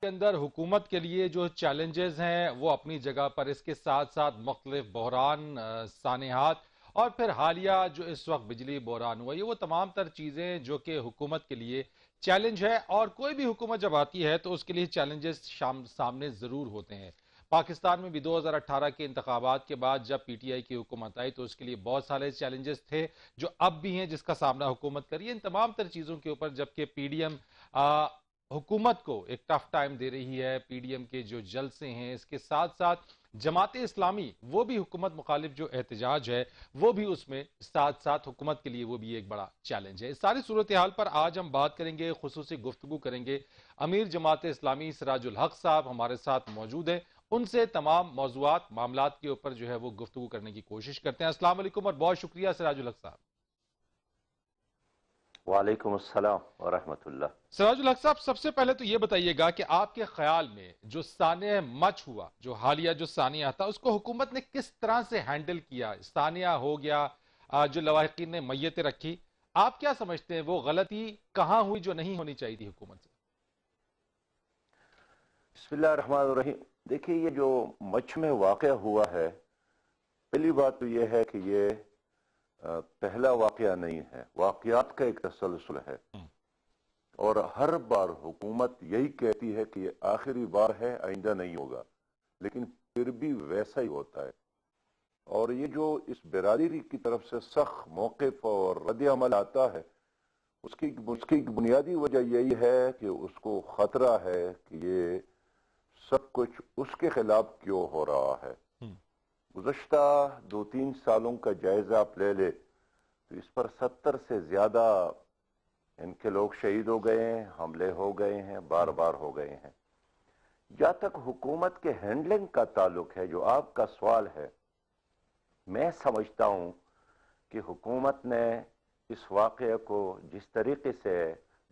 کے اندر حکومت کے لیے جو چیلنجز ہیں وہ اپنی جگہ پر، اس کے ساتھ ساتھ مختلف بحران، سانحات، اور پھر حالیہ جو اس وقت بجلی بحران ہوا، یہ وہ تمام تر چیزیں جو کہ حکومت کے لیے چیلنج ہے، اور کوئی بھی حکومت جب آتی ہے تو اس کے لیے چیلنجز سامنے ضرور ہوتے ہیں۔ پاکستان میں بھی 2018 کے انتخابات کے بعد جب پی ٹی آئی کی حکومت آئی تو اس کے لیے بہت سارے چیلنجز تھے جو اب بھی ہیں، جس کا سامنا حکومت کر رہی ہے۔ ان تمام تر چیزوں کے اوپر جبکہ پی ڈی ایم حکومت کو ایک ٹف ٹائم دے رہی ہے، پی ڈی ایم کے جو جلسے ہیں، اس کے ساتھ ساتھ جماعت اسلامی وہ بھی حکومت مخالف جو احتجاج ہے وہ بھی اس میں ساتھ ساتھ حکومت کے لیے وہ بھی ایک بڑا چیلنج ہے۔ اس ساری صورتحال پر آج ہم بات کریں گے، خصوصی گفتگو کریں گے۔ امیر جماعت اسلامی سراج الحق صاحب ہمارے ساتھ موجود ہیں، ان سے تمام موضوعات معاملات کے اوپر جو ہے وہ گفتگو کرنے کی کوشش کرتے ہیں۔ السلام علیکم اور بہت شکریہ سراج الحق صاحب۔ وعلیکم السلام ورحمۃ اللہ۔ سراج الحق صاحب، سب سے پہلے تو یہ بتائیے گا کہ آپ کے خیال میں جو سانحہ مچ ہوا، جو حالیہ جو سانحہ تھا، اس کو حکومت نے کس طرح سے ہینڈل کیا؟ سانحہ ہو گیا، جو لواحقین نے میتیں رکھی، آپ کیا سمجھتے ہیں وہ غلطی کہاں ہوئی جو نہیں ہونی چاہیے تھی حکومت سے؟ بسم اللہ الرحمن الرحیم۔ دیکھیے، یہ جو مچھ میں واقعہ ہوا ہے، پہلی بات تو یہ ہے کہ یہ پہلا واقعہ نہیں ہے، واقعات کا ایک تسلسل ہے، اور ہر بار حکومت یہی کہتی ہے کہ یہ آخری بار ہے، آئندہ نہیں ہوگا، لیکن پھر بھی ویسا ہی ہوتا ہے۔ اور یہ جو اس برادری کی طرف سے سخت موقف اور رد عمل آتا ہے، اس کی بنیادی وجہ یہی ہے کہ اس کو خطرہ ہے کہ یہ سب کچھ اس کے خلاف کیوں ہو رہا ہے۔ گزشتہ 2-3 سالوں کا جائزہ آپ لے لے تو اس پر 70 سے زیادہ ان کے لوگ شہید ہو گئے ہیں، حملے ہو گئے ہیں، بار بار ہو گئے ہیں۔ جہاں تک حکومت کے ہینڈلنگ کا تعلق ہے، جو آپ کا سوال ہے، میں سمجھتا ہوں کہ حکومت نے اس واقعے کو جس طریقے سے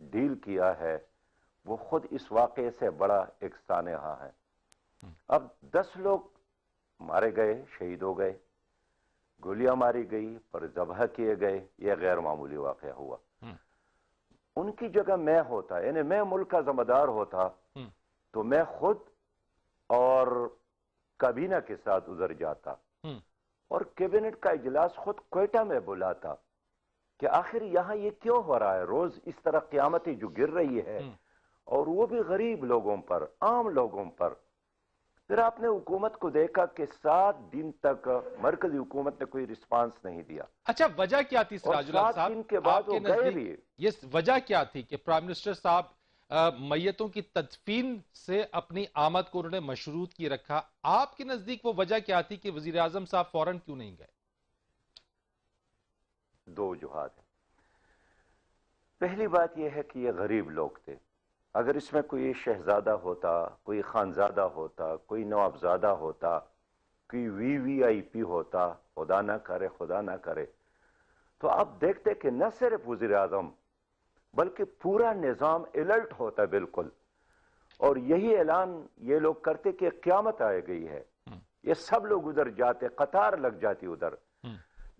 ڈیل کیا ہے وہ خود اس واقعے سے بڑا ایک سانحہ ہے۔ اب 10 لوگ مارے گئے، شہید ہو گئے، گولیاں ماری گئی، پر ذبح کیے گئے، یہ غیر معمولی واقعہ ہوا۔ ان کی جگہ میں ہوتا، یعنی میں ملک کا ذمہ دار ہوتا، تو میں خود اور کابینہ کے ساتھ ادھر جاتا اور کیبنٹ کا اجلاس خود کوئٹہ میں بلاتا کہ آخر یہاں یہ کیوں ہو رہا ہے، روز اس طرح قیامتیں جو گر رہی ہے، اور وہ بھی غریب لوگوں پر، عام لوگوں پر۔ پھر آپ نے حکومت کو دیکھا کہ 7 دن تک مرکزی حکومت نے کوئی رسپانس نہیں دیا، اچھا، وجہ کیا تھی اور سراج الحق 7 صاحب دن کے بعد آپ وہ کے گئے نزدیک؟ بھی۔ یہ وجہ کیا تھی کہ پرائم منسٹر صاحب میتوں کی تدفین سے اپنی آمد کو انہوں نے مشروط کی رکھا؟ آپ کے نزدیک وہ وجہ کیا تھی کہ وزیر اعظم صاحب فوراً کیوں نہیں گئے؟ 2 وجوہات ہیں۔ پہلی بات یہ ہے کہ یہ غریب لوگ تھے۔ اگر اس میں کوئی شہزادہ ہوتا، کوئی خانزادہ ہوتا، کوئی نوابزادہ ہوتا، کوئی وی وی آئی پی ہوتا، خدا نہ کرے خدا نہ کرے، تو آپ دیکھتے کہ نہ صرف وزیر اعظم بلکہ پورا نظام الرٹ ہوتا بالکل، اور یہی اعلان یہ لوگ کرتے کہ قیامت آئے گئی ہے، یہ سب لوگ ادھر جاتے، قطار لگ جاتی ادھر۔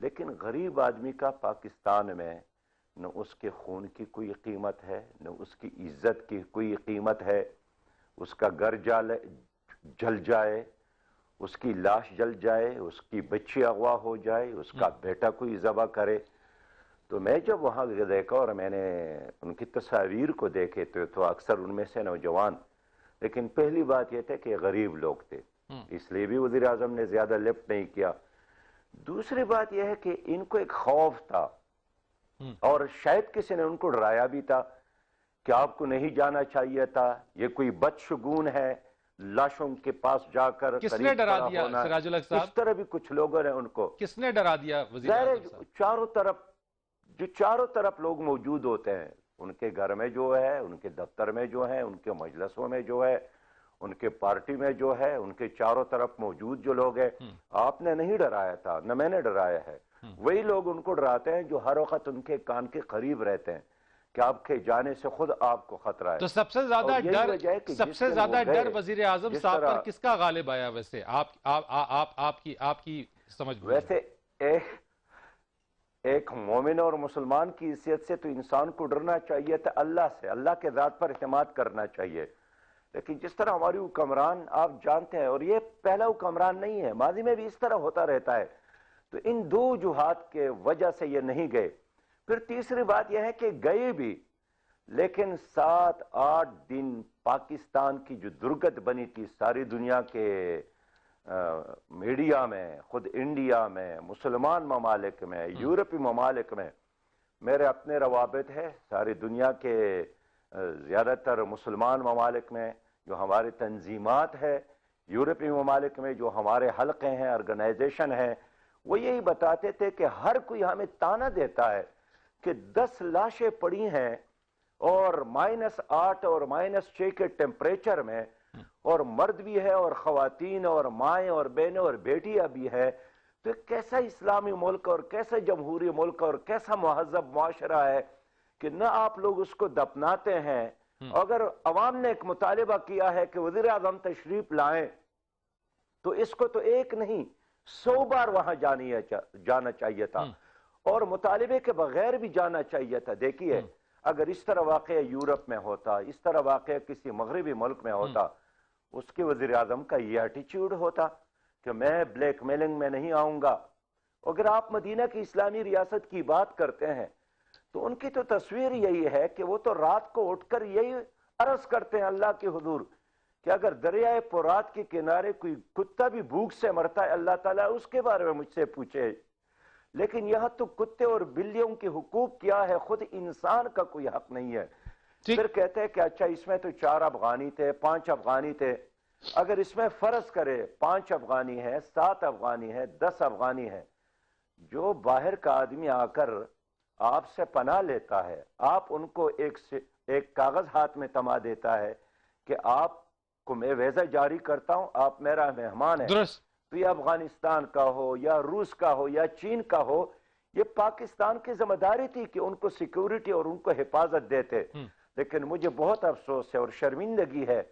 لیکن غریب آدمی کا پاکستان میں نہ اس کے خون کی کوئی قیمت ہے، نہ اس کی عزت کی کوئی قیمت ہے۔ اس کا گھر جل جائے، اس کی لاش جل جائے، اس کی بچی اغوا ہو جائے، اس کا بیٹا کوئی ذبح کرے۔ تو میں جب وہاں دیکھا اور میں نے ان کی تصاویر کو دیکھے تو اکثر ان میں سے نوجوان، لیکن پہلی بات یہ تھا کہ غریب لوگ تھے، اس لیے بھی وزیر اعظم نے زیادہ لفٹ نہیں کیا۔ دوسری بات یہ ہے کہ ان کو ایک خوف تھا، اور شاید کسی نے ان کو ڈرایا بھی تھا کہ آپ کو نہیں جانا چاہیے تھا، یہ کوئی بدشگون ہے، لاشوں کے پاس جا کر کس نے قریب ڈرا کھڑا دیا ہونا۔ سراج الحق صاحب؟ اس طرح بھی کچھ لوگوں نے ان کو، کس نے ڈرا دیا وزیر ظاہر اعظم صاحب؟ چاروں طرف لوگ موجود ہوتے ہیں، ان کے گھر میں جو ہے، ان کے دفتر میں جو ہے، ان کے مجلسوں میں جو ہے، ان کے پارٹی میں جو ہے، ان کے چاروں طرف موجود جو لوگ ہیں۔ آپ نے نہیں ڈرایا تھا، نہ میں نے ڈرایا ہے، وہی لوگ ان کو ڈراتے ہیں جو ہر وقت ان کے کان کے قریب رہتے ہیں کہ آپ کے جانے سے خود آپ کو خطرہ ہے۔ تو سب سے زیادہ اور یہی ڈر وجہ ہے کہ سب جس سے دن وہ زیادہ ڈر گئے، وزیر اعظم جس صاحب پر طرح، کس کا غالب آیا ویسے آپ کی سمجھ میں؟ ویسے ایک مومن اور مسلمان کی حیثیت سے تو انسان کو ڈرنا چاہیے تھا اللہ سے، اللہ کے ذات پر اعتماد کرنا چاہیے، لیکن جس طرح ہماری حکمران آپ جانتے ہیں، اور یہ پہلا حکمران نہیں ہے، ماضی میں بھی اس طرح ہوتا رہتا ہے، تو ان دو وجوہات کے وجہ سے یہ نہیں گئے۔ پھر تیسری بات یہ ہے کہ گئے بھی، لیکن 7-8 دن پاکستان کی جو درگت بنی تھی ساری دنیا کے میڈیا میں، خود انڈیا میں، مسلمان ممالک میں، یورپی ممالک میں، میرے اپنے روابط ہے ساری دنیا کے زیادہ تر مسلمان ممالک میں، جو ہماری تنظیمات ہے یورپی ممالک میں، جو ہمارے حلقے ہیں، آرگنائزیشن ہیں، وہ یہی بتاتے تھے کہ ہر کوئی ہمیں تانا دیتا ہے کہ 10 لاشیں پڑی ہیں اور -8 اور -6 کے ٹیمپریچر میں، اور مرد بھی ہے اور خواتین اور مائیں اور بہنیں اور بیٹیاں بھی ہے، تو کیسا اسلامی ملک اور کیسا جمہوری ملک اور کیسا مہذب معاشرہ ہے کہ نہ آپ لوگ اس کو دفناتے ہیں۔ اگر عوام نے ایک مطالبہ کیا ہے کہ وزیر اعظم تشریف لائیں، تو اس کو تو ایک نہیں 100 بار وہاں جانا چاہیے تھا، اور مطالبے کے بغیر بھی جانا چاہیے تھا۔ دیکھیے اگر اس طرح واقعہ یورپ میں ہوتا، اس طرح واقعہ کسی مغربی ملک میں ہوتا، اس کے وزیر اعظم کا یہ ایٹیچیوڈ ہوتا کہ میں بلیک میلنگ میں نہیں آؤں گا۔ اگر آپ مدینہ کی اسلامی ریاست کی بات کرتے ہیں تو ان کی تو تصویر یہی ہے کہ وہ تو رات کو اٹھ کر یہی عرض کرتے ہیں اللہ کے حضور کہ اگر دریائے فرات کے کنارے کوئی کتا بھی بھوک سے مرتا ہے، اللہ تعالیٰ اس کے بارے میں مجھ سے پوچھے۔ لیکن یہاں تو کتے اور بلیوں کے حقوق کیا ہے، خود انسان کا کوئی حق نہیں ہے۔ پھر کہتے ہیں کہ اچھا اس میں تو 4 افغانی تھے، 5 افغانی تھے، اگر اس میں فرض کرے 5 افغانی ہے، 7 افغانی ہے، 10 افغانی ہے، جو باہر کا آدمی آ کر آپ سے پناہ لیتا ہے، آپ ان کو ایک کاغذ ہاتھ میں تما دیتا ہے کہ آپ کو میں ویزا جاری کرتا ہوں، آپ میرا مہمان ہے، درست تو یہ افغانستان کا ہو یا روس کا ہو یا چین کا ہو، یہ پاکستان کی ذمہ داری تھی کہ ان کو سیکیورٹی اور ان کو حفاظت دیتے۔ لیکن مجھے بہت افسوس ہے اور شرمندگی ہے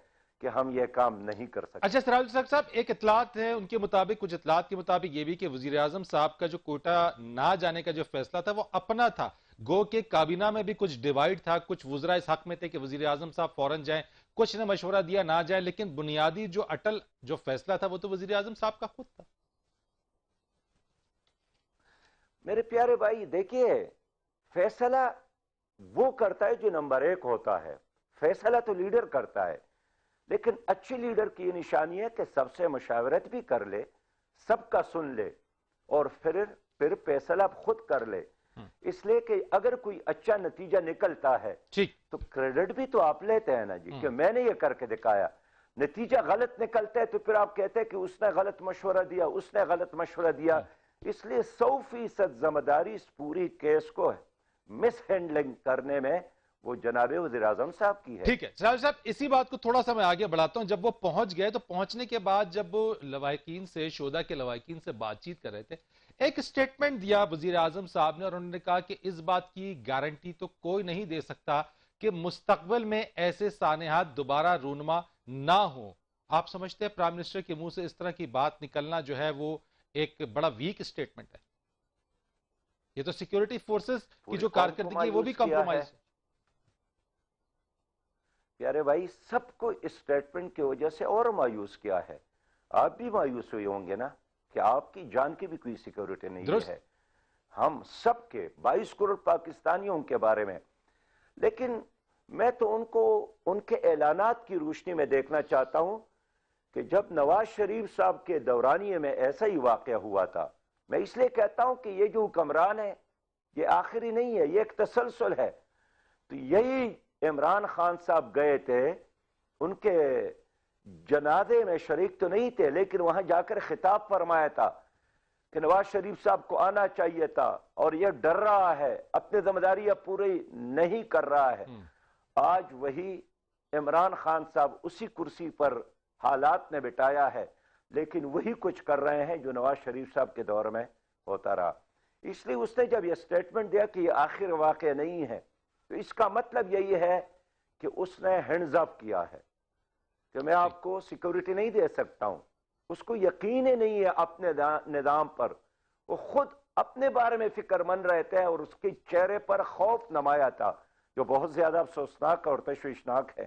کہ ہم یہ کام نہیں کر سکتے۔ اچھا سراج الحق صاحب، ایک اطلاعات ہے ان کے مطابق، کچھ اطلاعات کے مطابق یہ بھی کہ وزیر اعظم صاحب کا جو کوئٹہ نہ جانے کا جو فیصلہ تھا وہ اپنا تھا، گو کہ کابینہ میں بھی کچھ ڈیوائیڈ تھا، کچھ وزراء اس حق میں تھے کہ وزیر اعظم صاحب فوراً جائیں، کچھ نے مشورہ دیا نہ جائیں، لیکن بنیادی جو اٹل جو فیصلہ تھا وہ تو وزیر اعظم صاحب کا خود تھا۔ میرے پیارے بھائی دیکھیے، فیصلہ وہ کرتا ہے جو نمبر 1 ہوتا ہے، فیصلہ تو لیڈر کرتا ہے، لیکن اچھی لیڈر کی یہ نشانی ہے کہ سب سے مشاورت بھی کر لے، سب کا سن لے، اور پھر فیصلہ خود کر لے۔ اس لیے کہ اگر کوئی اچھا نتیجہ نکلتا ہے تو کریڈٹ بھی تو آپ لیتے ہیں نا جی، کہ میں نے یہ کر کے دکھایا۔ نتیجہ غلط نکلتا ہے تو پھر آپ کہتے ہیں کہ اس نے غلط مشورہ دیا، اس نے غلط مشورہ دیا۔ اس لیے 100% ذمہ داری اس پوری کیس کو مس ہینڈلنگ کرنے میں وہ جناب وزیر اعظم صاحب کی ہے۔ ٹھیک ہے سراج صاحب، اسی بات کو تھوڑا سا میں آگے بڑھاتا ہوں۔ جب وہ پہنچ گئے تو پہنچنے کے بعد جب وہ لواحقین سے، شہداء کے لواحقین سے بات چیت کر رہے تھے، ایک سٹیٹمنٹ دیا وزیر اعظم صاحب نے، اور انہوں نے کہا کہ اس بات کی گارنٹی تو کوئی نہیں دے سکتا کہ مستقبل میں ایسے سانحات دوبارہ رونما نہ ہوں۔ آپ سمجھتے ہیں پرائم منسٹر کے منہ سے اس طرح کی بات نکلنا جو ہے وہ ایک بڑا ویک سٹیٹمنٹ ہے؟ یہ تو سیکیورٹی فورسز کی جو کارکردگی وہ بھی کمپرومائز ہے۔ پیارے بھائی، سب کو اس سٹیٹمنٹ کی وجہ سے اور مایوس کیا ہے، آپ بھی مایوس ہوئے ہوں گے نا کہ آپ کی جان کی بھی کوئی سیکیورٹی نہیں ہے، ہم سب کے 22 کروڑ پاکستانیوں کے بارے میں۔ لیکن میں تو ان کو ان کے اعلانات کی روشنی میں دیکھنا چاہتا ہوں کہ جب نواز شریف صاحب کے دورانیے میں ایسا ہی واقعہ ہوا تھا، میں اس لیے کہتا ہوں کہ یہ جو حکمران ہے یہ آخری نہیں ہے، یہ ایک تسلسل ہے۔ تو یہی عمران خان صاحب گئے تھے، ان کے جنازے میں شریک تو نہیں تھے، لیکن وہاں جا کر خطاب فرمایا تھا کہ نواز شریف صاحب کو آنا چاہیے تھا، اور یہ ڈر رہا ہے، اپنی ذمہ داری اب پوری نہیں کر رہا ہے۔ آج وہی عمران خان صاحب اسی کرسی پر حالات نے بٹایا ہے، لیکن وہی کچھ کر رہے ہیں جو نواز شریف صاحب کے دور میں ہوتا رہا۔ اس لیے اس نے جب یہ سٹیٹمنٹ دیا کہ یہ آخر واقعہ نہیں ہے، تو اس کا مطلب یہی ہے کہ اس نے ہینڈز اپ کیا ہے کہ میں آپ کو سیکیورٹی نہیں دے سکتا ہوں۔ اس کو یقین ہی نہیں ہے اپنے نظام پر، وہ خود اپنے بارے میں فکر مند رہتے ہیں، اور اس کے چہرے پر خوف نمایاں تھا جو بہت زیادہ افسوسناک اور تشویشناک ہے۔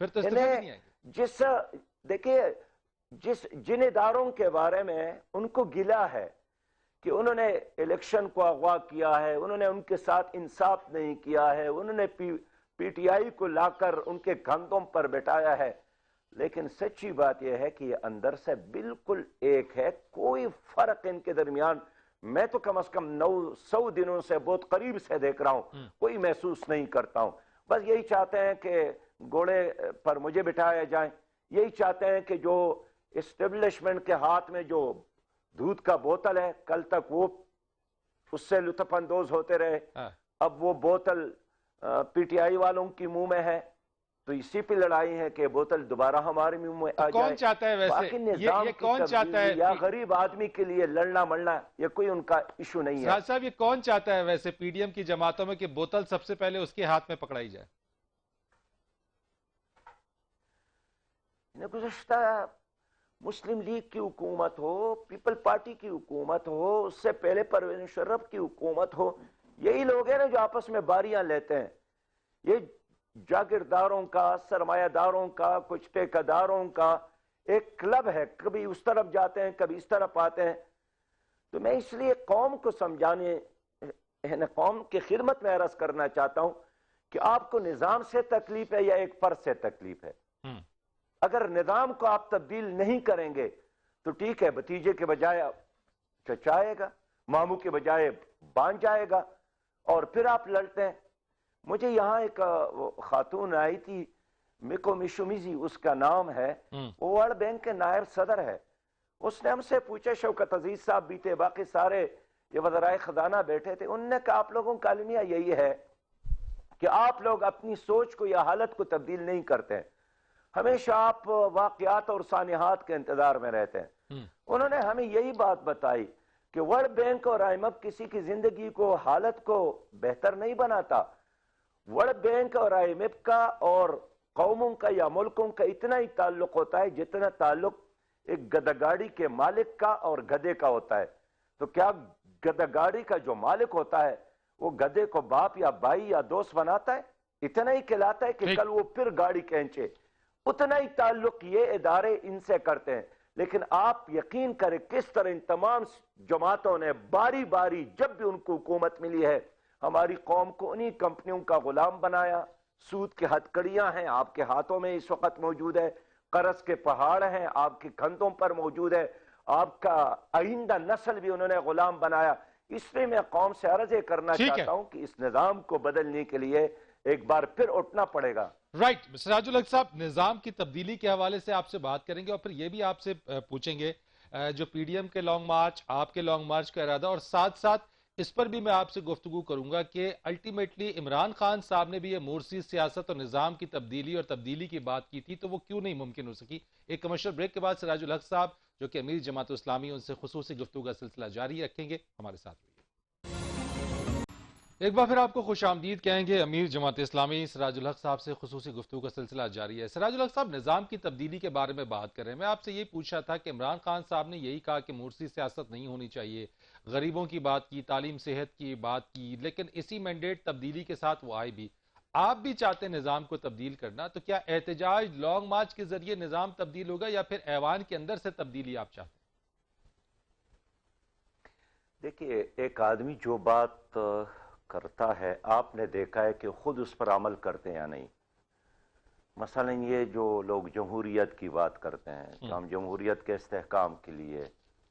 پھر تو استعفے بھی نہیں آئے گے۔ دیکھیے جن اداروں کے بارے میں ان کو گلا ہے کہ انہوں نے الیکشن کو اغوا کیا ہے، انہوں نے ان کے ساتھ انصاف نہیں کیا ہے، انہوں نے پی ٹی آئی کو لا کر ان کے کندھوں پر بٹھایا ہے، لیکن سچی بات یہ ہے کہ یہ اندر سے بالکل ایک ہے، کوئی فرق ان کے درمیان میں تو کم از کم 900 دنوں سے بہت قریب سے دیکھ رہا ہوں، کوئی محسوس نہیں کرتا ہوں۔ بس یہی چاہتے ہیں کہ گھوڑے پر مجھے بٹھایا جائیں، یہی چاہتے ہیں کہ جو اسٹیبلشمنٹ کے ہاتھ میں جو دودھ کا بوتل ہے، کل تک وہ اس سے لطف اندوز ہوتے رہے، اب وہ بوتل پی ٹی آئی والوں کی منہ میں ہے، تو اسی پہ لڑائی ہے کہ بوتل دوبارہ ہمارے منہ میں آ جائے۔ کون چاہتا ہے ویسے باقی نظام یہ کی کون چاہتا تبدیلی ہے یا غریب آدمی کے لیے لڑنا مرنا یہ کوئی ان کا ایشو نہیں ہے۔ سراج صاحب یہ کون چاہتا ہے ویسے پی ڈی ایم کی جماعتوں میں کہ بوتل سب سے پہلے اس کے ہاتھ میں پکڑائی جائے؟ گزشتہ مسلم لیگ کی حکومت ہو، پیپل پارٹی کی حکومت ہو، اس سے پہلے پرویز مشرف کی حکومت ہو، یہی لوگ ہیں نا جو آپس میں باریاں لیتے ہیں۔ یہ جاگیرداروں کا، سرمایہ داروں کا، کچھ ٹھیکیداروں کا ایک کلب ہے، کبھی اس طرف جاتے ہیں کبھی اس طرف آتے ہیں۔ تو میں اس لیے قوم کو سمجھانے، قوم کی خدمت میں عرض کرنا چاہتا ہوں کہ آپ کو نظام سے تکلیف ہے یا ایک فرد سے تکلیف ہے؟ اگر نظام کو آپ تبدیل نہیں کریں گے تو ٹھیک ہے، بھتیجے کے بجائے چچا آئے گا، ماموں کے بجائے بان جائے گا، اور پھر آپ لڑتے ہیں۔ مجھے یہاں ایک خاتون آئی تھی، میکو میشومیزی اس کا نام ہے، وہ ورلڈ بینک کے نائب صدر ہے۔ اس نے ہم سے پوچھا، شوکت عزیز صاحب بھی تھے، باقی سارے یہ وزرائے خزانہ بیٹھے تھے، انہوں نے کہا آپ لوگوں کا المیہ یہی ہے کہ آپ لوگ اپنی سوچ کو یا حالت کو تبدیل نہیں کرتے ہیں، ہمیشہ آپ واقعات اور سانحات کے انتظار میں رہتے ہیں۔ انہوں نے ہمیں یہی بات بتائی کہ ورلڈ بینک اور آئی ایم ایف کسی کی زندگی کو، حالت کو بہتر نہیں بناتا۔ ورلڈ بینک اور آئی ایم ایف کا اور قوموں کا یا ملکوں کا اتنا ہی تعلق ہوتا ہے جتنا تعلق ایک گداگاڑی کے مالک کا اور گدھے کا ہوتا ہے۔ تو کیا گداگاڑی کا جو مالک ہوتا ہے وہ گدھے کو باپ یا بھائی یا دوست بناتا ہے؟ اتنا ہی کہلاتا ہے کہ کل وہ پھر گاڑی کھینچے۔ اتنا ہی تعلق یہ ادارے ان سے کرتے ہیں۔ لیکن آپ یقین کریں کس طرح ان تمام جماعتوں نے باری باری جب بھی ان کو حکومت ملی ہے ہماری قوم کو انہی کمپنیوں کا غلام بنایا۔ سود کے ہتھ کڑیاں ہیں آپ کے ہاتھوں میں اس وقت موجود ہے، قرض کے پہاڑ ہیں آپ کے کندھوں پر موجود ہے، آپ کا آئندہ نسل بھی انہوں نے غلام بنایا۔ اس لیے میں قوم سے عرض کرنا چاہتا ہوں کہ اس نظام کو بدلنے کے لیے ایک بار پھر اٹھنا پڑے گا۔ رائٹ، سراج الحق صاحب نظام کی تبدیلی کے حوالے سے آپ سے بات کریں گے اور پھر یہ بھی آپ سے پوچھیں گے جو پی ڈی ایم کے لانگ مارچ، آپ کے لانگ مارچ کا ارادہ، اور ساتھ ساتھ اس پر بھی میں آپ سے گفتگو کروں گا کہ الٹیمیٹلی عمران خان صاحب نے بھی یہ مورسی سیاست اور نظام کی تبدیلی اور تبدیلی کی بات کی تھی تو وہ کیوں نہیں ممکن ہو سکی۔ ایک کمرشل بریک کے بعد سراج الحق صاحب جو کہ امیر جماعت اسلامی ان سے خصوصی گفتگو کا سلسلہ جاری رکھیں گے، ہمارے ساتھ رہیے۔ ایک بار پھر آپ کو خوش آمدید کہیں گے، امیر جماعت اسلامی سراج الحق صاحب سے خصوصی گفتگو کا سلسلہ جاری ہے۔ سراج الحق صاحب نظام کی تبدیلی کے بارے میں بات کر رہے ہیں، میں آپ سے یہ پوچھا تھا کہ عمران خان صاحب نے یہی کہا کہ مورسی سیاست نہیں ہونی چاہیے، غریبوں کی بات کی، تعلیم صحت کی بات کی، لیکن اسی مینڈیٹ تبدیلی کے ساتھ وہ آئے بھی۔ آپ بھی چاہتے ہیں نظام کو تبدیل کرنا، تو کیا احتجاج لانگ مارچ کے ذریعے نظام تبدیل ہوگا یا پھر ایوان کے اندر سے تبدیلی آپ چاہتے ہیں؟ دیکھیے ایک آدمی جو بات کرتا ہے آپ نے دیکھا ہے کہ خود اس پر عمل کرتے ہیں یا نہیں۔ مثلا یہ جو لوگ جمہوریت کی بات کرتے ہیں کہ ہم جمہوریت کے استحکام کے لیے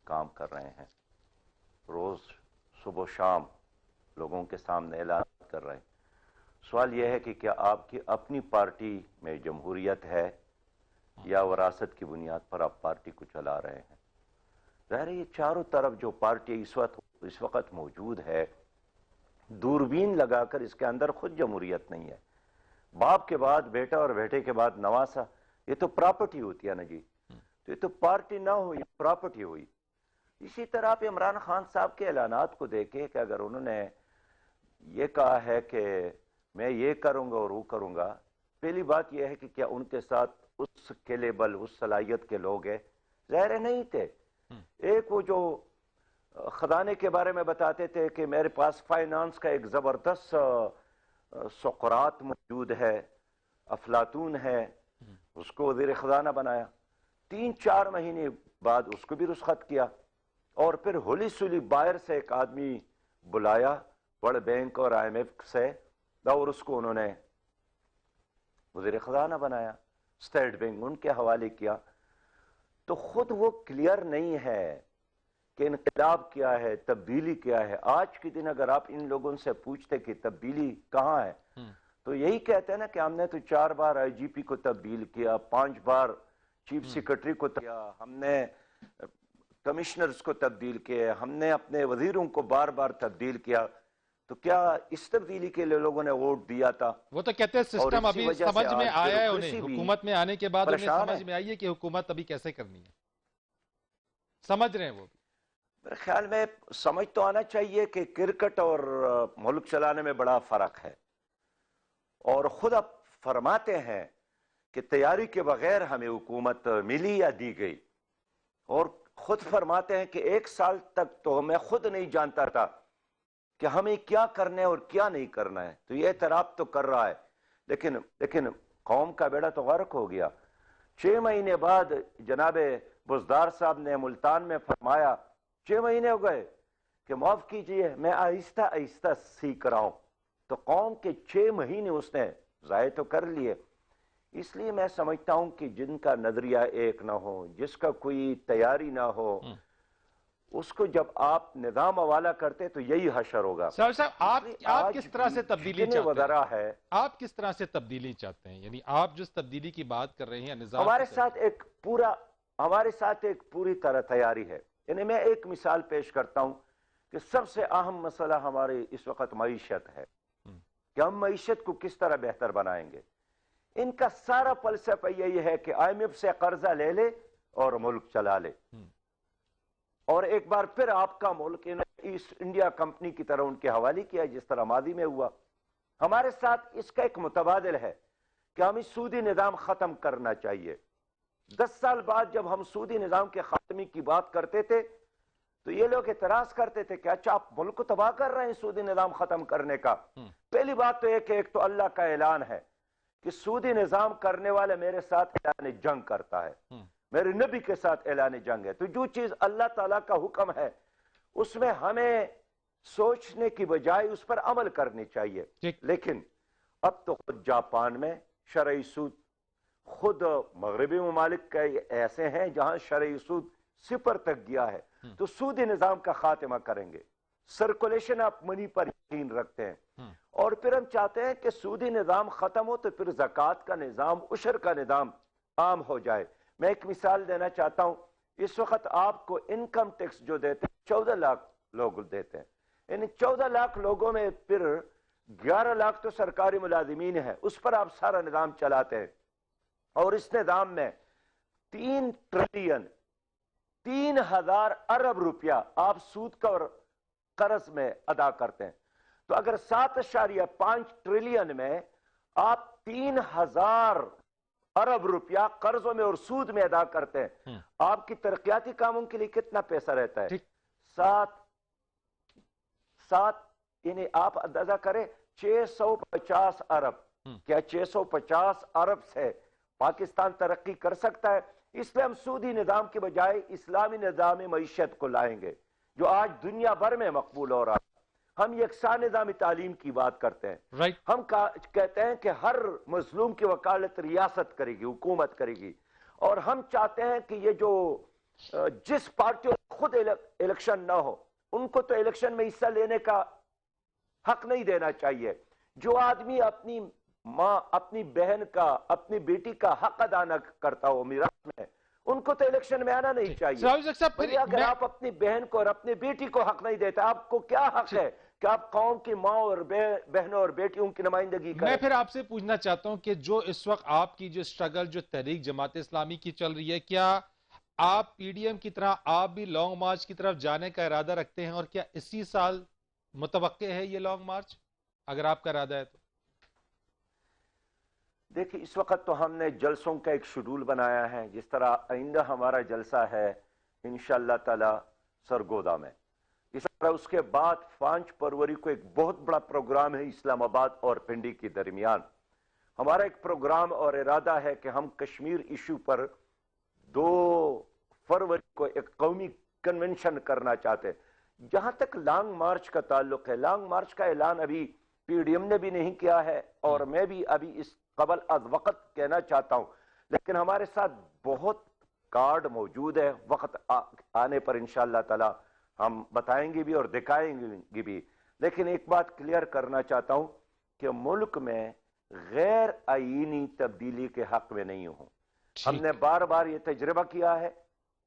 کام کر رہے ہیں، روز صبح و شام لوگوں کے سامنے اعلان کر رہے ہیں۔ سوال یہ ہے کہ کیا آپ کی اپنی پارٹی میں جمہوریت ہے یا وراثت کی بنیاد پر آپ پارٹی کو چلا رہے ہیں؟ ظاہر ہے یہ چاروں طرف جو پارٹی اس وقت موجود ہے، دوربین لگا کر اس کے اندر خود جمہوریت نہیں ہے۔ باپ کے بعد بیٹا اور بیٹے کے بعد نواسا، یہ تو پراپرٹی ہوتی ہے نا جی، تو یہ تو پارٹی نہ ہوئی، پراپرٹی ہوئی۔ اسی طرح آپ عمران خان صاحب کے اعلانات کو دیکھیں کہ اگر انہوں نے یہ کہا ہے کہ میں یہ کروں گا اور وہ کروں گا، پہلی بات یہ ہے کہ کیا ان کے ساتھ اس کیلیبل، اس صلاحیت کے لوگ ہیں؟ ظاہر نہیں تھے۔ ایک وہ جو خزانے کے بارے میں بتاتے تھے کہ میرے پاس فائنانس کا ایک زبردست سقراط موجود ہے، افلاطون ہے، اس کو وزیر خزانہ بنایا، 3-4 مہینے بعد اس کو بھی رخصت کیا، اور پھر ہولی سولی باہر سے ایک آدمی بلایا ورلڈ بینک اور آئی ایم ایف سے، اور اس کو انہوں نے وزیر خزانہ بنایا، اسٹیٹ بینک ان کے حوالے کیا۔ تو خود وہ کلیئر نہیں ہے کہ انقلاب کیا ہے، تبدیلی کیا ہے۔ آج کے دن اگر آپ ان لوگوں سے پوچھتے کہ تبدیلی کہاں ہے، تو یہی کہتے ہیں نا کہ ہم نے تو 4 بار آئی جی پی کو تبدیل کیا، 5 بار چیف سیکرٹری کو کیا، ہم نے کمشنرز کو تبدیل کیا، ہم نے اپنے وزیروں کو بار بار تبدیل کیا۔ تو کیا اس تبدیلی کے لیے لوگوں نے ووٹ دیا تھا؟ وہ تو کہتے ہیں اور سسٹم اسی ابھی وجہ سے سمجھ میں آج آیا ہے، بیوروکریسی انہیں بھی حکومت میں آنے کے بعد انہیں پریشان سمجھ ہے۔ میں آئی ہے کہ حکومت ابھی کیسے کرنی ہے، سمجھ رہے ہیں وہ بھی۔ میرے خیال میں سمجھ تو آنا چاہیے کہ کرکٹ اور ملک چلانے میں بڑا فرق ہے، اور خود اب فرماتے ہیں کہ تیاری کے بغیر ہمیں حکومت ملی یا دی گئی، اور خود فرماتے ہیں کہ 1 سال تک تو میں خود نہیں جانتا تھا کہ ہمیں کیا کرنا ہے اور کیا نہیں کرنا ہے۔ تو یہ اعتراف تو کر رہا ہے، لیکن قوم کا بیڑا تو غرق ہو گیا۔ 6 مہینے بعد جناب بزدار صاحب نے ملتان میں فرمایا، 6 مہینے ہو گئے کہ معاف کیجئے میں آہستہ آہستہ سیکھ رہا ہوں۔ تو قوم کے 6 مہینے اس نے ضائع تو کر لیے۔ اس لیے میں سمجھتا ہوں کہ جن کا نظریہ ایک نہ ہو، جس کا کوئی تیاری نہ ہو، اس کو جب آپ نظام حوالہ کرتے تو یہی حشر ہوگا۔ صاحب آپ آج کس طرح بھی سے تبدیلی جتنے چاہتے وزراء ہیں؟ ہے، آپ کس طرح سے تبدیلی چاہتے ہیں؟ یعنی آپ جس تبدیلی کی بات کر رہے ہیں نظام ہمارے کی ساتھ ایک پوری طرح تیاری ہے۔ یعنی میں ایک مثال پیش کرتا ہوں کہ سب سے اہم مسئلہ ہمارے اس وقت معیشت ہے، کہ ہم معیشت کو کس طرح بہتر بنائیں گے۔ ان کا سارا فلسفہ یہی ہے کہ آئی ایم ایف سے قرضہ لے لے اور ملک چلا لے، اور ایک بار پھر آپ کا ملک ایسٹ انڈیا کمپنی کی طرح ان کے حوالے کیا، جس طرح ماضی میں ہوا۔ ہمارے ساتھ اس کا ایک متبادل ہے کہ ہمیں سودی نظام ختم کرنا چاہیے۔ 10 سال بعد جب ہم سودی نظام کے خاتمے کی بات کرتے تھے تو یہ لوگ اعتراض کرتے تھے کہ اچھا آپ ملک کو تباہ کر رہے ہیں سودی نظام ختم کرنے کا۔ پہلی بات تو ایک تو اللہ کا اعلان ہے کہ سودی نظام کرنے والے میرے ساتھ اعلان جنگ کرتا ہے، میرے نبی کے ساتھ اعلان جنگ ہے۔ تو جو چیز اللہ تعالیٰ کا حکم ہے اس میں ہمیں سوچنے کی بجائے اس پر عمل کرنی چاہیے۔ لیکن اب تو خود جاپان میں شرعی سود، خود مغربی ممالک کے ایسے ہیں جہاں شرعی سود 0 تک گیا ہے، تو سودی نظام کا خاتمہ کریں گے، سرکولیشن آف منی پر یقین رکھتے ہیں، اور پھر ہم چاہتے ہیں کہ سودی نظام ختم ہو تو پھر زکوٰۃ کا نظام، عشر کا نظام عام ہو جائے۔ میں ایک مثال دینا چاہتا ہوں، اس وقت آپ کو انکم ٹیکس جو دیتے ہیں 14 لاکھ لوگ دیتے ہیں، ان 14 لاکھ لوگوں میں پھر 11 لاکھ تو سرکاری ملازمین ہیں، اس پر آپ سارا نظام چلاتے ہیں، اور اس نظام میں 3 ٹریلین 3000 ارب روپیہ آپ سود کا اور قرض میں ادا کرتے ہیں۔ تو اگر 7.5 ٹریلین میں آپ 3000 ارب روپیہ قرضوں میں اور سود میں ادا کرتے ہیں، آپ کی ترقیاتی کاموں کے لیے کتنا پیسہ رہتا ہے؟ 7 یعنی آپ اندازہ کریں 650 ارب۔ کیا 650 ارب سے پاکستان ترقی کر سکتا ہے؟ اس لیے ہم سودی نظام کے بجائے اسلامی نظام معیشت کو لائیں گے جو آج دنیا بھر میں مقبول ہو رہا ہے۔ ہم یکساں نظامی تعلیم کی بات کرتے ہیں، ہم کہتے ہیں کہ ہر مظلوم کی وکالت ریاست کرے گی، حکومت کرے گی، اور ہم چاہتے ہیں کہ یہ جو جس پارٹی خود الیکشن نہ ہو ان کو تو الیکشن میں حصہ لینے کا حق نہیں دینا چاہیے۔ جو آدمی اپنی ماں، اپنی بہن کا، اپنی بیٹی کا حق ادا نہ کرتا ہو میراث میں، ان کو تو الیکشن میں آنا نہیں چاہیے۔ اگر آپ اپنی بہن کو اور اپنی بیٹی کو حق نہیں دیتے، آپ کو کیا حق ہے کہ آپ قوم کی ماں اور بہنوں اور بیٹیوں کی نمائندگی کریں؟ میں پھر آپ سے پوچھنا چاہتا ہوں کہ جو اس وقت آپ کی جو سٹرگل، جو تحریک جماعت اسلامی کی چل رہی ہے، کیا آپ پی ڈی ایم کی طرح آپ بھی لانگ مارچ کی طرف جانے کا ارادہ رکھتے ہیں، اور کیا اسی سال متوقع ہے یہ لانگ مارچ اگر آپ کا ارادہ ہے تو؟ دیکھیں اس وقت تو ہم نے جلسوں کا ایک شیڈول بنایا ہے، جس طرح آئندہ ہمارا جلسہ ہے انشاءاللہ تعالی سرگودا میں، اس طرح اس کے بعد 5 فروری کو ایک بہت بڑا پروگرام ہے اسلام آباد اور پنڈی کے درمیان، ہمارا ایک پروگرام اور ارادہ ہے کہ ہم کشمیر ایشو پر 2 فروری کو ایک قومی کنونشن کرنا چاہتے ہیں۔ جہاں تک لانگ مارچ کا تعلق ہے، لانگ مارچ کا اعلان ابھی پی ڈی ایم نے بھی نہیں کیا ہے اور میں بھی ابھی اس قبل از وقت کہنا چاہتا ہوں، لیکن ہمارے ساتھ بہت کارڈ موجود ہے، وقت آنے پر انشاءاللہ تعالی ہم بتائیں گے بھی اور دکھائیں گے بھی۔ لیکن ایک بات کلیئر کرنا چاہتا ہوں کہ ملک میں غیر آئینی تبدیلی کے حق میں نہیں ہوں۔ ہم نے بار بار یہ تجربہ کیا ہے،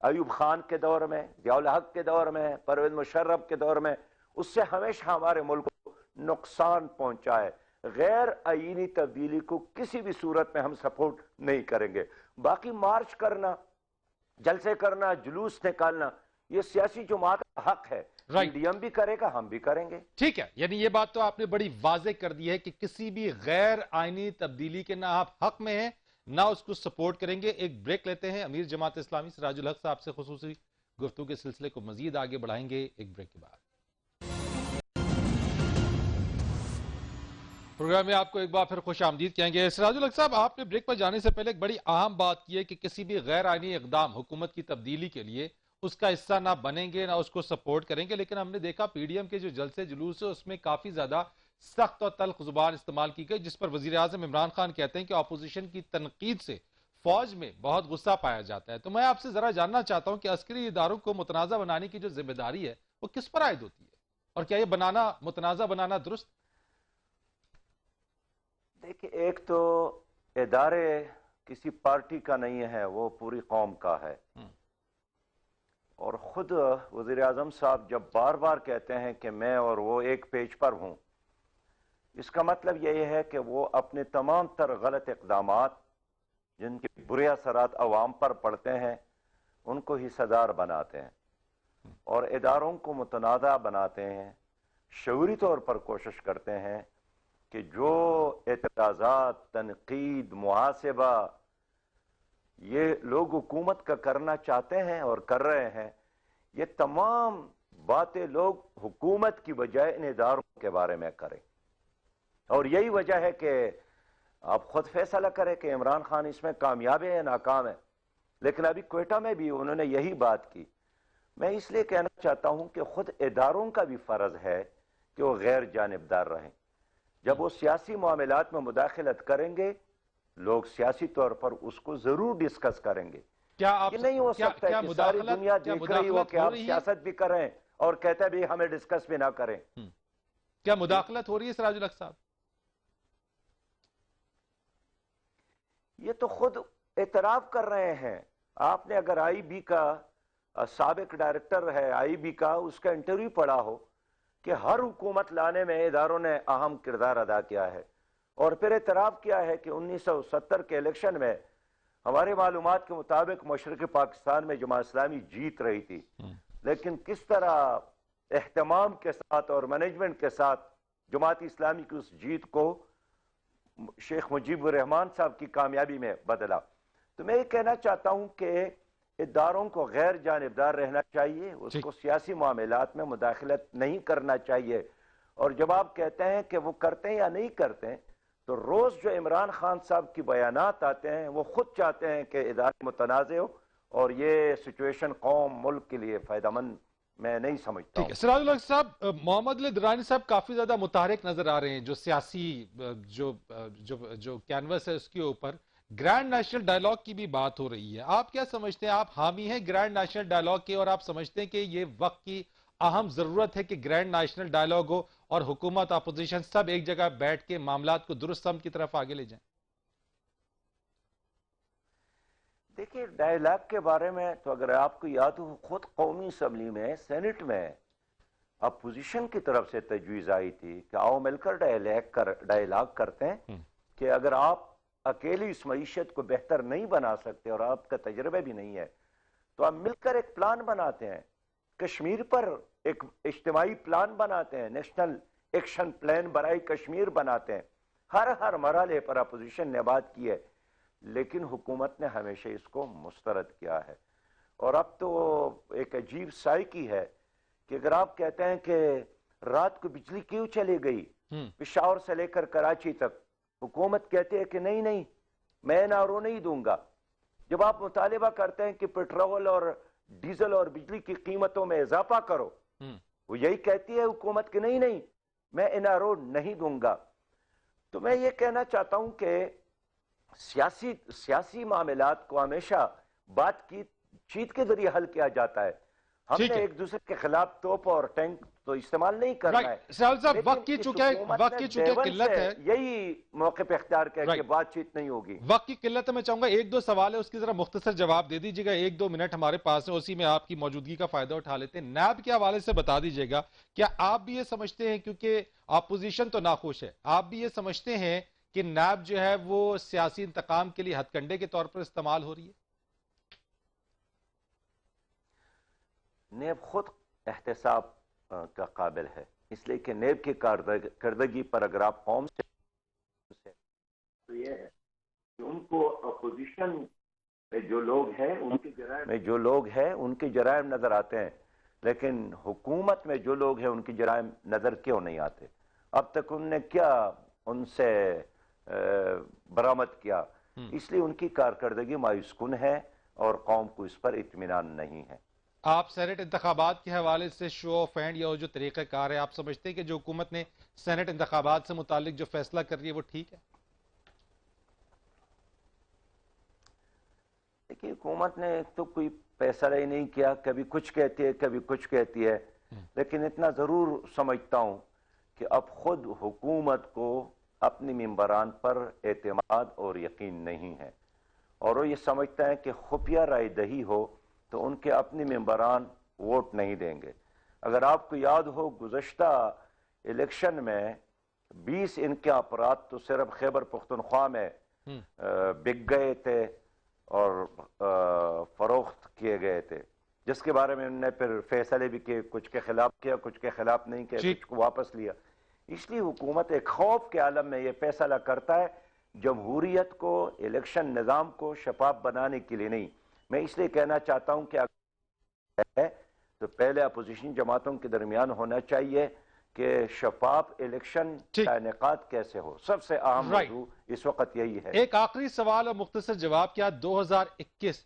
ایوب خان کے دور میں، ضیاء الحق کے دور میں، پرویز مشرف کے دور میں، اس سے ہمیشہ ہمارے ملک کو نقصان پہنچا ہے۔ غیر آئینی تبدیلی کو کسی بھی صورت میں ہم سپورٹ نہیں کریں گے۔ باقی مارچ کرنا، جلسے کرنا، جلوس نکالنا، یہ سیاسی جماعت کا حق ہے، پی ڈی ایم بھی کرے گا، ہم بھی کریں گے۔ ٹھیک ہے، یعنی یہ بات تو آپ نے بڑی واضح کر دی ہے کہ کسی بھی غیر آئینی تبدیلی کے نہ آپ حق میں ہیں نہ اس کو سپورٹ کریں گے۔ ایک بریک لیتے ہیں، امیر جماعت اسلامی سراج الحق صاحب سے خصوصی گفتگو کے سلسلے کو مزید آگے بڑھائیں گے ایک بریک کے بعد۔ پروگرام میں آپ کو ایک بار پھر خوش آمدید کہیں گے۔ سراج الحق صاحب، آپ نے بریک پر جانے سے پہلے ایک بڑی اہم بات کی ہے کہ کسی بھی غیر آئینی اقدام حکومت کی تبدیلی کے لیے اس کا حصہ نہ بنیں گے نہ اس کو سپورٹ کریں گے، لیکن ہم نے دیکھا پی ڈی ایم کے جو جلسے جلوس ہے اس میں کافی زیادہ سخت اور تلخ زبان استعمال کی گئی، جس پر وزیر اعظم عمران خان کہتے ہیں کہ اپوزیشن کی تنقید سے فوج میں بہت غصہ پایا جاتا ہے۔ تو میں آپ سے ذرا جاننا چاہتا ہوں کہ عسکری اداروں کو متنازع بنانے کی جو ذمہ داری ہے وہ کس پر عائد ہوتی ہے، اور کیا یہ متنازع بنانا درست؟ دیکھیں، ایک تو ادارے کسی پارٹی کا نہیں ہے، وہ پوری قوم کا ہے، اور خود وزیر اعظم صاحب جب بار بار کہتے ہیں کہ میں اور وہ ایک پیج پر ہوں، اس کا مطلب یہ ہے کہ وہ اپنے تمام تر غلط اقدامات جن کے برے اثرات عوام پر پڑتے ہیں ان کو حصہ دار بناتے ہیں اور اداروں کو متنازع بناتے ہیں، شعوری طور پر کوشش کرتے ہیں کہ جو اعتراضات، تنقید، محاسبہ یہ لوگ حکومت کا کرنا چاہتے ہیں اور کر رہے ہیں، یہ تمام باتیں لوگ حکومت کی بجائے ان اداروں کے بارے میں کریں۔ اور یہی وجہ ہے کہ آپ خود فیصلہ کریں کہ عمران خان اس میں کامیاب ہے یا ناکام ہے، لیکن ابھی کوئٹہ میں بھی انہوں نے یہی بات کی۔ میں اس لیے کہنا چاہتا ہوں کہ خود اداروں کا بھی فرض ہے کہ وہ غیر جانبدار رہیں۔ جب وہ سیاسی معاملات میں مداخلت کریں گے، لوگ سیاسی طور پر اس کو ضرور ڈسکس کریں گے۔ یہ نہیں ہو سکتا ہے کہ ساری دنیا دیکھ رہی ہو کہ آپ سیاست بھی کریں اور کہتے ہیں بھی ہمیں ڈسکس بھی نہ کریں۔ کیا مداخلت ہو رہی ہے سراج الحق صاحب؟ یہ تو خود اعتراف کر رہے ہیں۔ آپ نے اگر آئی بی کا سابق ڈائریکٹر ہے آئی بی کا، اس کا انٹرویو پڑھا ہو کہ ہر حکومت لانے میں اداروں نے اہم کردار ادا کیا ہے، اور پھر اعتراف کیا ہے کہ 1970 کے الیکشن میں ہمارے معلومات کے مطابق مشرق پاکستان میں جماعت اسلامی جیت رہی تھی، لیکن کس طرح اہتمام کے ساتھ اور مینجمنٹ کے ساتھ جماعت اسلامی کی اس جیت کو شیخ مجیب الرحمان صاحب کی کامیابی میں بدلا۔ تو میں یہ کہنا چاہتا ہوں کہ اداروں کو غیر جانبدار رہنا چاہیے، اس کو سیاسی معاملات میں مداخلت نہیں کرنا چاہیے، اور جب آپ کہتے ہیں کہ وہ کرتے ہیں یا نہیں کرتے ہیں، تو روز جو عمران خان صاحب کی بیانات آتے ہیں وہ خود چاہتے ہیں کہ ادارے متنازع ہو، اور یہ سچویشن قوم ملک کے لیے فائدہ مند میں نہیں سمجھتا ہوں۔ سراج الحق صاحب، محمد علی درانی صاحب کافی زیادہ متحرک نظر آ رہے ہیں جو سیاسی جو کینوس ہے اس کے اوپر گرینڈ نیشنل ڈائیلاگ کی بھی بات ہو رہی ہے۔ آپ کیا سمجھتے ہیں؟ آپ حامی ہیں گرینڈ نیشنل ڈائیلاگ کے، اور آپ سمجھتے ہیں کہ یہ وقت کی اہم ضرورت ہے کہ گرینڈ نیشنل ڈائیلاگ ہو اور حکومت اپوزیشن سب ایک جگہ بیٹھ کے معاملات کو درست سمت کی طرف آگے لے جائیں؟ دیکھیے، ڈائیلاگ کے بارے میں تو اگر آپ کو یاد ہو، خود قومی اسمبلی میں، سینٹ میں اپوزیشن کی طرف سے تجویز آئی تھی کہ آؤ مل کر ڈائیلاگ کرتے ہیں کہ اگر آپ اکیلی اس معیشت کو بہتر نہیں بنا سکتے اور آپ کا تجربہ بھی نہیں ہے تو آپ مل کر ایک پلان بناتے ہیں، کشمیر پر ایک اجتماعی پلان بناتے ہیں، نیشنل ایکشن پلان برائے کشمیر بناتے ہیں۔ ہر مرحلے پر اپوزیشن نے بات کی ہے، لیکن حکومت نے ہمیشہ اس کو مسترد کیا ہے۔ اور اب تو ایک عجیب سائیکی ہے کہ اگر آپ کہتے ہیں کہ رات کو بجلی کیوں چلی گئی پشاور سے لے کر کراچی تک، حکومت کہتی ہے کہ نہیں نہیں میں این آر او نہیں دوں گا. جب آپ مطالبہ کرتے ہیں کہ پیٹرول اور ڈیزل اور بجلی کی قیمتوں میں اضافہ کرو، وہ یہی کہتی ہے حکومت کہ نہیں نہیں میں این آر او نہیں دوں گا. تو میں یہ کہنا چاہتا ہوں کہ سیاسی معاملات کو ہمیشہ بات چیت کے ذریعے حل کیا جاتا ہے. ہم نے ایک دوسرے کے خلاف توپ اور ٹینک تو استعمال نہیں کرنا ہے. سیال صاحب لیکن وقت کی اس چونکہ حکومت نے دیول قلت سے ہے، یہی موقع پہ اختیار کیا کہ بات چیت نہیں ہوگی. وقت کی قلت ہے. میں چاہوں گا ایک دو سوال ہے اس کی ذرا مختصر جواب دے دیجیے گا. ایک دو منٹ ہمارے پاس ہے، اسی میں آپ کی موجودگی کا فائدہ اٹھا لیتے ہیں. نیب کے حوالے سے بتا دیجیے گا، کیا آپ بھی یہ سمجھتے ہیں، کیونکہ اپوزیشن تو ناخوش ہے، آپ بھی یہ سمجھتے ہیں کہ نیب جو ہے وہ سیاسی انتقام کے لیے ہتھ کنڈے کے طور پر استعمال ہو رہی ہے؟ نیب خود احتساب کا قابل ہے، اس لیے کہ نیب کی کارکردگی پر اگر آپ قوم سے تو یہ ہے کہ ان کو اپوزیشن میں جو لوگ ہیں ان کے جرائم نظر آتے ہیں، لیکن حکومت میں جو لوگ ہیں ان کی جرائم نظر کیوں نہیں آتے؟ اب تک ان نے کیا ان سے برآمد کیا؟ اس لیے ان کی کارکردگی مایوس کن ہے اور قوم کو اس پر اطمینان نہیں ہے. آپ سینٹ انتخابات کے حوالے سے شو آف ہینڈ یا جو طریقہ کار ہے، آپ سمجھتے ہیں کہ جو حکومت نے سینٹ انتخابات سے متعلق جو فیصلہ کر رہی ہے وہ ٹھیک ہے؟ دیکھیے حکومت نے تو کوئی فیصلہ ہی نہیں کیا، کبھی کچھ کہتی ہے کبھی کچھ کہتی ہے، لیکن اتنا ضرور سمجھتا ہوں کہ اب خود حکومت کو اپنے ممبران پر اعتماد اور یقین نہیں ہے، اور وہ یہ سمجھتا ہے کہ خفیہ رائے دہی ہو تو ان کے اپنے ممبران ووٹ نہیں دیں گے. اگر آپ کو یاد ہو گزشتہ الیکشن میں 20 ان کے افراد تو صرف خیبر پختونخوا میں بک گئے تھے اور فروخت کیے گئے تھے، جس کے بارے میں انہوں نے پھر فیصلے بھی کیے، کچھ کے خلاف کیا کچھ کے خلاف نہیں کیا، کچھ کو واپس لیا. اس لیے حکومت ایک خوف کے عالم میں یہ فیصلہ کرتا ہے جمہوریت کو، الیکشن نظام کو شفاف بنانے کے لیے نہیں. میں اس لیے کہنا چاہتا ہوں کہ اگر تو پہلے اپوزیشن جماعتوں کے درمیان ہونا چاہیے کہ شفاف الیکشن کا انعقاد کیسے ہو. سب سے اہم موضوع اس وقت یہی ہے. ایک آخری سوال اور مختصر جواب، کیا 2021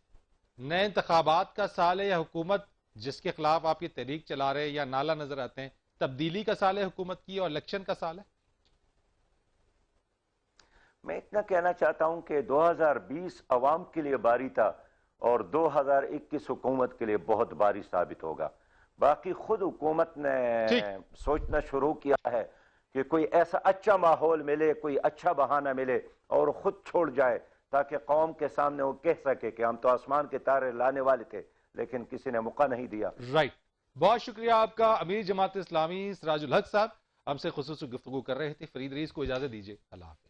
نئے انتخابات کا سال ہے، یا حکومت جس کے خلاف آپ یہ تحریک چلا رہے ہیں یا نعرہ نظر آتے ہیں تبدیلی کا سال ہے حکومت کی اور الیکشن کا سال ہے؟ میں اتنا کہنا چاہتا ہوں کہ 2020 عوام کے لیے باری تھا اور 2021 حکومت کے لیے بہت باری ثابت ہوگا. باقی خود حکومت نے سوچنا شروع کیا ہے کہ کوئی ایسا اچھا ماحول ملے، کوئی اچھا بہانہ ملے اور خود چھوڑ جائے، تاکہ قوم کے سامنے وہ کہہ سکے کہ ہم تو آسمان کے تارے لانے والے تھے لیکن کسی نے موقع نہیں دیا. بہت شکریہ آپ کا امیر جماعت اسلامی سراج الحق صاحب، ہم سے خصوصی گفتگو کر رہے تھے. فرید رئیس کو اجازت دیجیے، اللہ حافظ.